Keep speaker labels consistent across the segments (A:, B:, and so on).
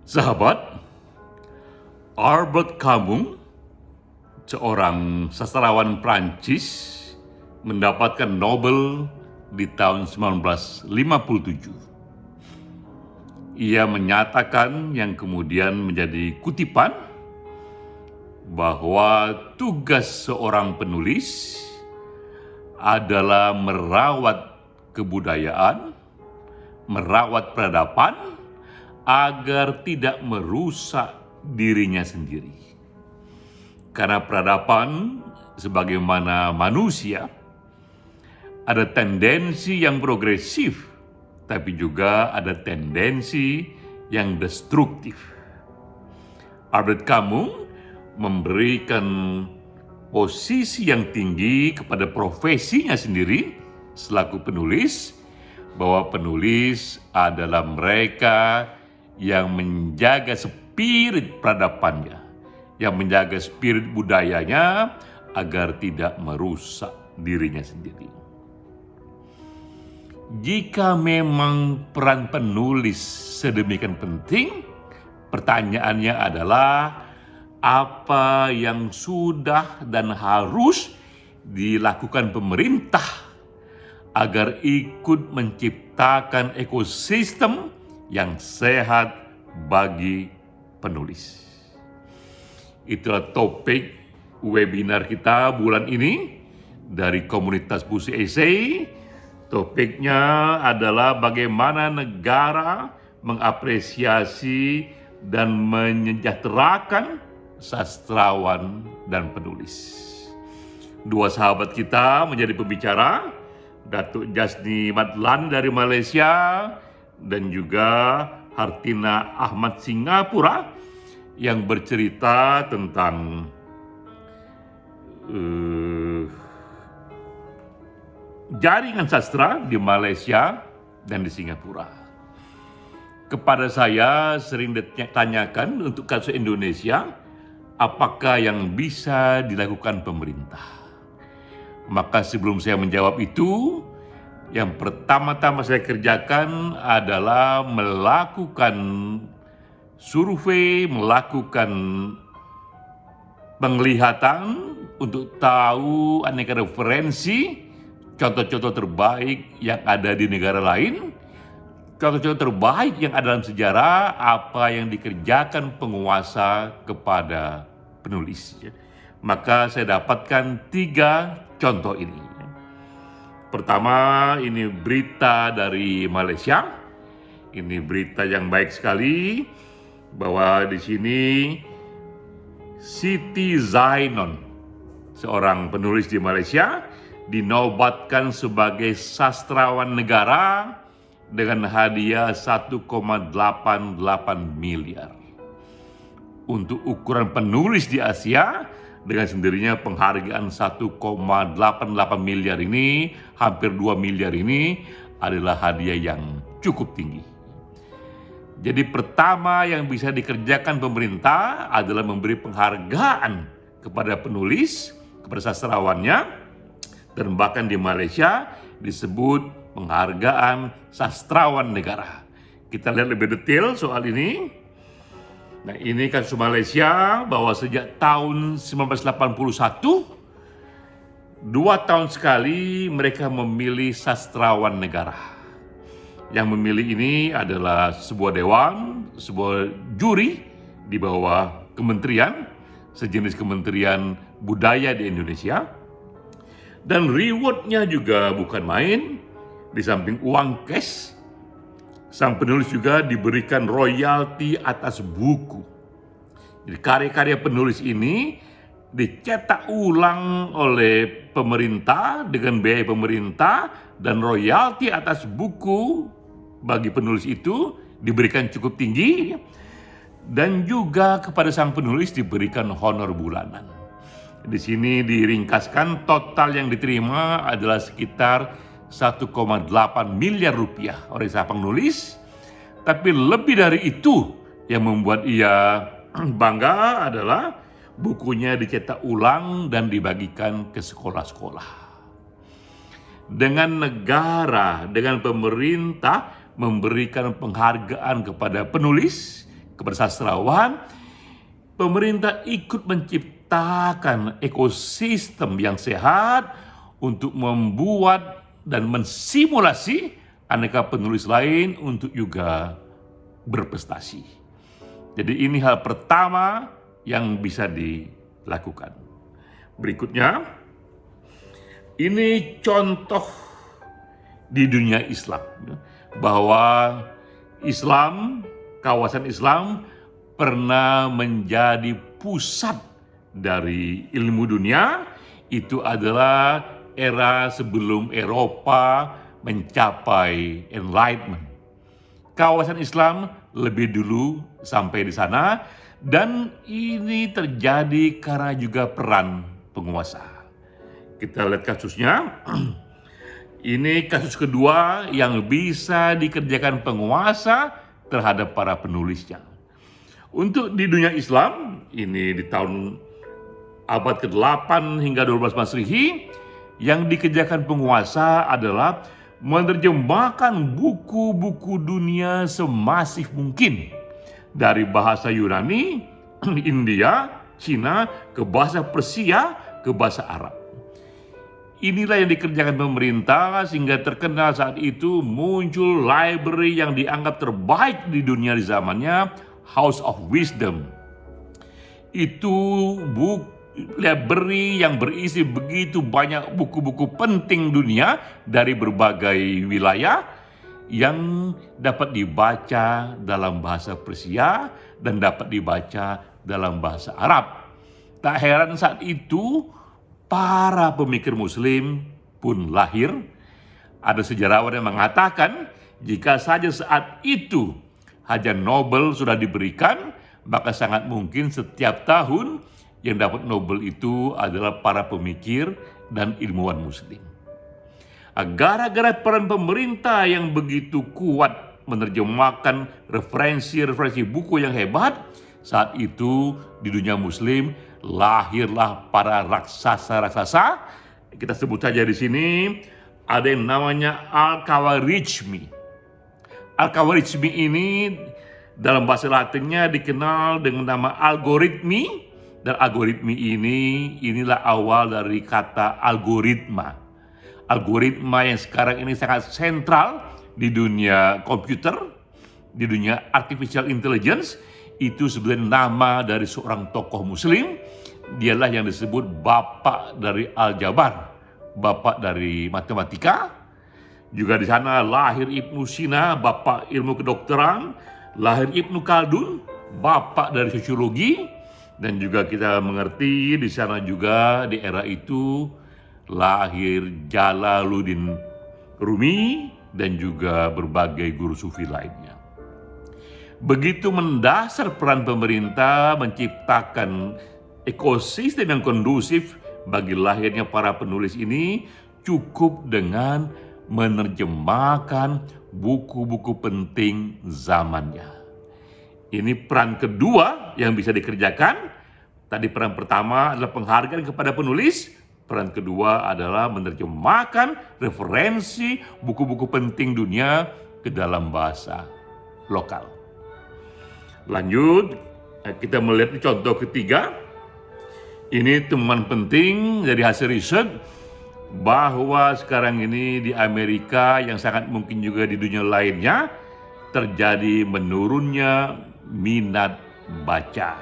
A: Sahabat, Albert Camus, seorang sastrawan Prancis, mendapatkan Nobel di tahun 1957. Ia menyatakan yang kemudian menjadi kutipan bahwa tugas seorang penulis adalah merawat kebudayaan, merawat peradaban, agar tidak merusak dirinya sendiri. Karena peradaban sebagaimana manusia ada tendensi yang progresif, tapi juga ada tendensi yang destruktif. Albert Camus memberikan posisi yang tinggi kepada profesinya sendiri selaku penulis, bahwa penulis adalah mereka yang menjaga spirit peradabannya, yang menjaga spirit budayanya agar tidak merusak dirinya sendiri. Jika memang peran penulis sedemikian penting, pertanyaannya adalah apa yang sudah dan harus dilakukan pemerintah agar ikut menciptakan ekosistem yang sehat bagi penulis. Itulah topik webinar kita bulan ini dari komunitas Puisi Esai. Topiknya adalah bagaimana negara mengapresiasi dan menyejahterakan sastrawan dan penulis. Dua sahabat kita menjadi pembicara, Datuk Jasni Madlan dari Malaysia dan juga Hartina Ahmad Singapura yang bercerita tentang jaringan sastra di Malaysia dan di Singapura. Kepada saya sering ditanyakan untuk kasus Indonesia, apakah yang bisa dilakukan pemerintah? Maka sebelum saya menjawab itu, yang pertama-tama saya kerjakan adalah melakukan survei, melakukan penglihatan untuk tahu aneka referensi, contoh-contoh terbaik yang ada di negara lain, contoh-contoh terbaik yang ada dalam sejarah, apa yang dikerjakan penguasa kepada penulis. Maka saya dapatkan 3 contoh ini. Pertama, ini berita dari Malaysia. Ini berita yang baik sekali bahwa di sini Siti Zainon, seorang penulis di Malaysia, dinobatkan sebagai sastrawan negara dengan hadiah 1,88 miliar. Untuk ukuran penulis di Asia, dengan sendirinya penghargaan 1,88 miliar ini, hampir 2 miliar ini adalah hadiah yang cukup tinggi. Jadi pertama yang bisa dikerjakan pemerintah adalah memberi penghargaan kepada penulis, kepada sastrawannya, dan bahkan di Malaysia disebut penghargaan sastrawan negara. Kita lihat lebih detail soal ini. Nah, ini kasus Malaysia bahwa sejak tahun 1981, 2 tahun sekali mereka memilih sastrawan negara. Yang memilih ini adalah sebuah dewan, sebuah juri di bawah kementerian, sejenis kementerian budaya di Indonesia. Dan rewardnya juga bukan main, di samping uang cash, sang penulis juga diberikan royalti atas buku. Jadi karya-karya penulis ini dicetak ulang oleh pemerintah dengan biaya pemerintah, dan royalti atas buku bagi penulis itu diberikan cukup tinggi, dan juga kepada sang penulis diberikan honor bulanan. Di sini diringkaskan total yang diterima adalah sekitar 1,8 miliar rupiah oleh sang penulis. Tapi lebih dari itu yang membuat ia bangga adalah bukunya dicetak ulang dan dibagikan ke sekolah-sekolah. Dengan negara, dengan pemerintah memberikan penghargaan kepada penulis kepada sastrawan, pemerintah ikut menciptakan ekosistem yang sehat untuk membuat dan mensimulasi aneka penulis lain untuk juga berprestasi. Jadi ini hal pertama yang bisa dilakukan. Berikutnya, ini contoh di dunia Islam, bahwa Islam, kawasan Islam pernah menjadi pusat dari ilmu dunia. Itu adalah era sebelum Eropa mencapai Enlightenment. Kawasan Islam lebih dulu sampai di sana, dan ini terjadi karena juga peran penguasa. Kita lihat kasusnya. Ini kasus kedua yang bisa dikerjakan penguasa terhadap para penulisnya. Untuk di dunia Islam, ini di tahun abad ke-8 hingga 12 Masehi, yang dikerjakan penguasa adalah menerjemahkan buku-buku dunia semasif mungkin dari bahasa Yunani, India, Cina, ke bahasa Persia, ke bahasa Arab. Inilah yang dikerjakan pemerintah sehingga terkenal saat itu muncul library yang dianggap terbaik di dunia di zamannya, House of Wisdom. Itu library yang berisi begitu banyak buku-buku penting dunia dari berbagai wilayah yang dapat dibaca dalam bahasa Persia dan dapat dibaca dalam bahasa Arab. Tak heran saat itu para pemikir Muslim pun lahir. Ada sejarawan yang mengatakan, jika saja saat itu hadiah Nobel sudah diberikan, maka sangat mungkin setiap tahun yang dapat Nobel itu adalah para pemikir dan ilmuwan Muslim. Gara-gara peran pemerintah yang begitu kuat menerjemahkan referensi buku yang hebat, saat itu di dunia Muslim lahirlah para raksasa-raksasa. Kita sebut saja di sini ada yang namanya Al-Khawarizmi. Al-Khawarizmi ini dalam bahasa Latinnya dikenal dengan nama algoritmi, dan algoritmi inilah awal dari kata algoritma. Algoritma yang sekarang ini sangat sentral di dunia komputer, di dunia artificial intelligence. Itu sebenarnya nama dari seorang tokoh Muslim. Dialah yang disebut bapak dari aljabar, bapak dari matematika. Juga di sana lahir Ibnu Sina, bapak ilmu kedokteran. Lahir Ibnu Khaldun, bapak dari sosiologi. Dan juga kita mengerti di sana juga di era itu lahir Jalaluddin Rumi dan juga berbagai guru sufi lainnya. Begitu mendasar peran pemerintah menciptakan ekosistem yang kondusif bagi lahirnya para penulis ini, cukup dengan menerjemahkan buku-buku penting zamannya. Ini peran kedua yang bisa dikerjakan. Tadi peran pertama adalah penghargaan kepada penulis. Peran kedua adalah menerjemahkan referensi buku-buku penting dunia ke dalam bahasa lokal. Lanjut, kita melihat contoh ketiga. Ini temuan penting dari hasil riset bahwa sekarang ini di Amerika, yang sangat mungkin juga di dunia lainnya, terjadi menurunnya minat baca.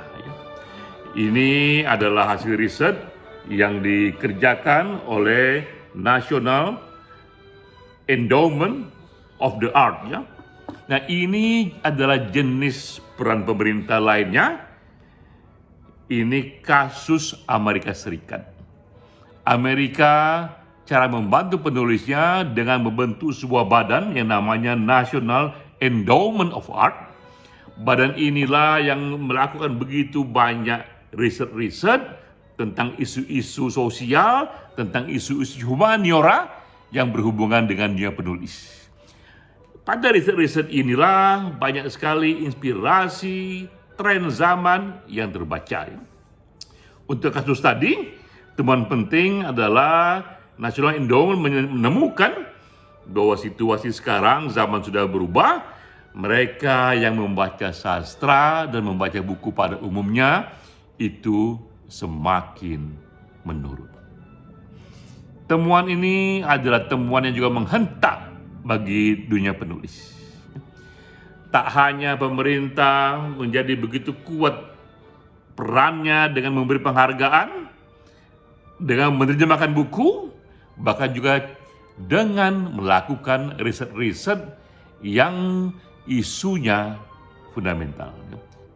A: Ini adalah hasil riset yang dikerjakan oleh National Endowment of the Arts. Nah, ini adalah jenis peran pemerintah lainnya. Ini kasus Amerika Serikat. Amerika cara membantu penulisnya dengan membentuk sebuah badan yang namanya National Endowment of Art. Badan inilah yang melakukan begitu banyak riset-riset tentang isu-isu sosial, tentang isu-isu humaniora yang berhubungan dengan dunia penulis. Pada riset-riset inilah banyak sekali inspirasi, tren zaman yang terbaca. Untuk kasus tadi, temuan penting adalah National Endowment menemukan bahwa situasi sekarang zaman sudah berubah. mereka yang membaca sastra dan membaca buku pada umumnya itu semakin menurun. Temuan ini adalah temuan yang juga menghentak bagi dunia penulis. Tak hanya pemerintah menjadi begitu kuat perannya dengan memberi penghargaan, dengan menerjemahkan buku, bahkan juga dengan melakukan riset-riset yang isunya fundamental.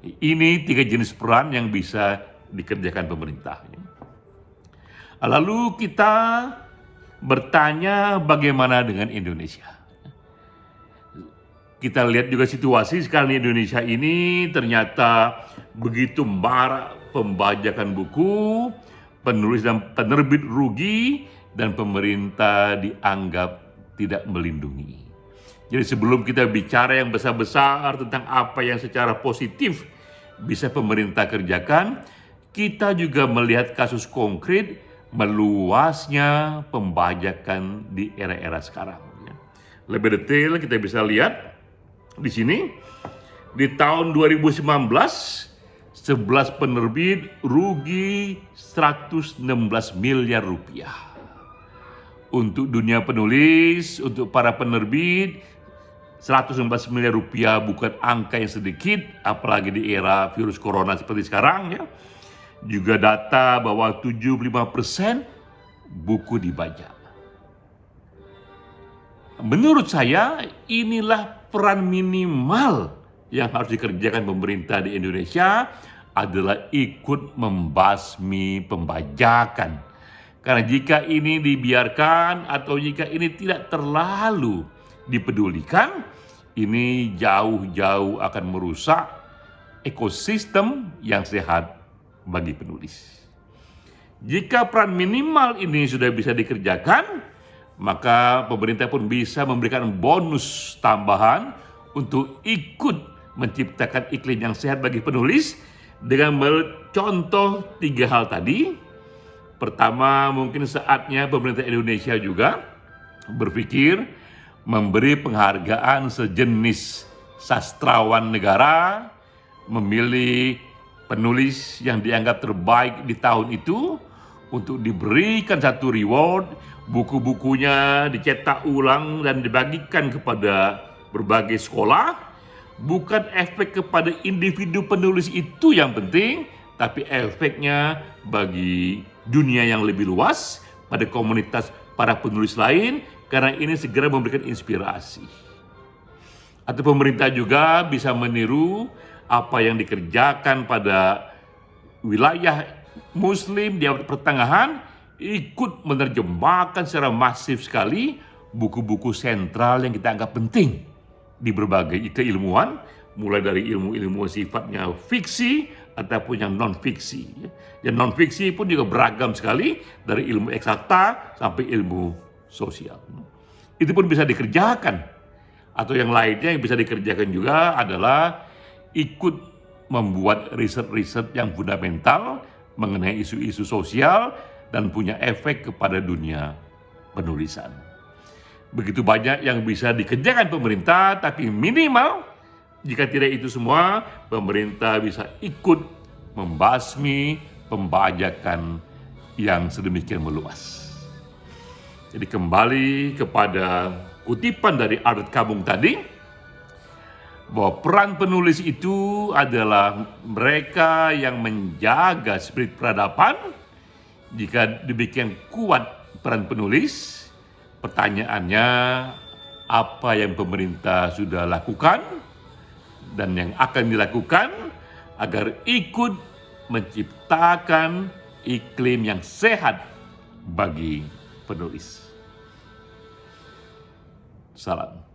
A: Ini 3 jenis peran yang bisa dikerjakan pemerintah. Lalu kita bertanya bagaimana dengan Indonesia. Kita lihat juga situasi sekarang di Indonesia ini ternyata begitu marak pembajakan buku, penulis dan penerbit rugi, dan pemerintah dianggap tidak melindungi. Jadi sebelum kita bicara yang besar-besar tentang apa yang secara positif bisa pemerintah kerjakan, kita juga melihat kasus konkret meluasnya pembajakan di era-era sekarang. Lebih detail kita bisa lihat di sini, di tahun 2019, 11 penerbit rugi 116 miliar rupiah. Untuk dunia penulis, untuk para penerbit, 116 miliar rupiah bukan angka yang sedikit, apalagi di era virus corona seperti sekarang ya. Juga data bahwa 75% buku dibajak. Menurut saya inilah peran minimal yang harus dikerjakan pemerintah di Indonesia adalah ikut membasmi pembajakan. Karena jika ini dibiarkan atau jika ini tidak terlalu dipedulikan, ini jauh-jauh akan merusak ekosistem yang sehat bagi penulis. Jika peran minimal ini sudah bisa dikerjakan, maka pemerintah pun bisa memberikan bonus tambahan untuk ikut menciptakan iklim yang sehat bagi penulis dengan mencontoh 3 hal tadi. Pertama, mungkin saatnya pemerintah Indonesia juga berpikir memberi penghargaan sejenis sastrawan negara, memilih penulis yang dianggap terbaik di tahun itu untuk diberikan satu reward, buku-bukunya dicetak ulang dan dibagikan kepada berbagai sekolah. Bukan efek kepada individu penulis itu yang penting, tapi efeknya bagi dunia yang lebih luas, pada komunitas para penulis lain, karena ini segera memberikan inspirasi. Atau pemerintah juga bisa meniru apa yang dikerjakan pada wilayah Muslim di abad pertengahan, ikut menerjemahkan secara masif sekali buku-buku sentral yang kita anggap penting di berbagai keilmuan, mulai dari ilmu-ilmu sifatnya fiksi ataupun yang non-fiksi. Yang non-fiksi pun juga beragam sekali, dari ilmu eksakta sampai ilmu sosial. Itu pun bisa dikerjakan. Atau yang lainnya yang bisa dikerjakan juga adalah ikut membuat riset-riset yang fundamental mengenai isu-isu sosial dan punya efek kepada dunia penulisan. Begitu banyak yang bisa dikerjakan pemerintah, tapi minimal jika tidak itu semua, pemerintah bisa ikut membasmi pembajakan yang sedemikian meluas. Jadi kembali kepada kutipan dari Albert Camus tadi, bahwa peran penulis itu adalah mereka yang menjaga spirit peradaban. Jika demikian kuat peran penulis, pertanyaannya apa yang pemerintah sudah lakukan dan yang akan dilakukan agar ikut menciptakan iklim yang sehat bagi penulis. Salam.